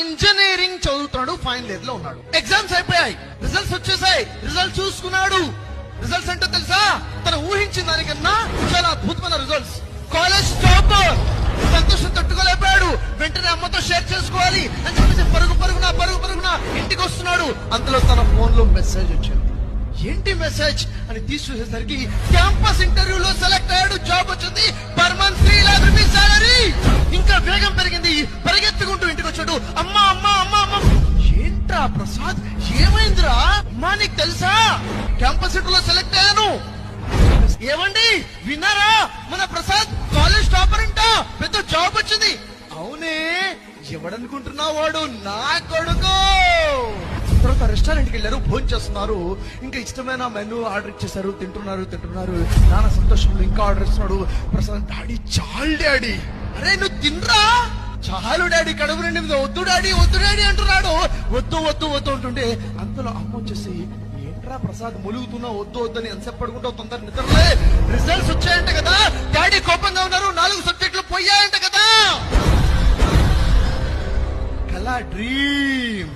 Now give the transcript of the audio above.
Engineering చదువుతున్నాడు, final year లో ఉన్నాడు. ఎగ్జామ్స్ అయిపోయాయి, రిజల్ట్స్ వచ్చేసాయి. రిజల్ట్ చూసుకున్నాడు. రిజల్ట్స్ అంటే తెలుసా, తను ఊహించిన దానికన్నా చాలా అద్భుతమైన రిజల్ట్స్. College topper. సంతోషం తట్టుకోలేకపోయాడు. వెంటనే అమ్మతో షేర్ చేసుకోవాలి అని చెప్పేసి పరుగు పరుగున ఇంటికి వస్తున్నాడు. అందులో తన ఫోన్ లో మెసేజ్ వచ్చింది. ఏంటి మెసేజ్ అని తీసి చూసేసరికి క్యాంపస్ ఇంటర్వ్యూలో సెలెక్ట్ అయ్యాడు, జాబ్ వచ్చింది, per month 3 lakh rupees salary. ఇంకా వేగం పెరిగింది. పరిగెత్తుకుంటూ ఇంటికి వచ్చాడు. అమ్మా అమ్మా అమ్మా అమ్మా. ఏంట్రా ప్రసాద్, ఏమైందిరా? అమ్మా నీకు తెలుసా, క్యాంపస్ ఇంటర్వ్యూలో సెలెక్ట్ అయ్యాను. ఏమండి విన్నారా, మన ప్రసాద్ కాలేజ్ టాపర్ అంట, పెద్ద జాబ్ వచ్చింది. అవునే, ఎవడనుకుంటున్నావు, వాడు నా కొడుకు. తర్వాత రెస్టారెంట్ కి వెళ్ళారు, భోజనం చేస్తున్నారు. ఇంకా ఇష్టమైన మెనూ ఆర్డర్ ఇచ్చేసారు. తింటున్నారు. నాన్న సంతోషంలో ఇంకా ఆర్డర్ ఇస్తున్నాడు. ప్రసాద్, డాడీ చాలు డాడీ. అరే నువ్వు తినరా. చాలు డాడీ, కడుపు నిండి. వద్దు డాడీ అంటున్నాడు. వద్దు అంటుంటే అంతలో అమ్మ వచ్చేసి, ఏంట్రా ప్రసాద్ ములుగుతున్నా, వద్దు అని ఎంతసేపు పడుకుంటావు, తొందర నిద్రలే, రిజల్ట్స్ వచ్చాయంట కదా, డాడీ కోపంగా ఉన్నారు, 4 సబ్జెక్టులు పోయాయంట కదా. కళ డ్రీమ్.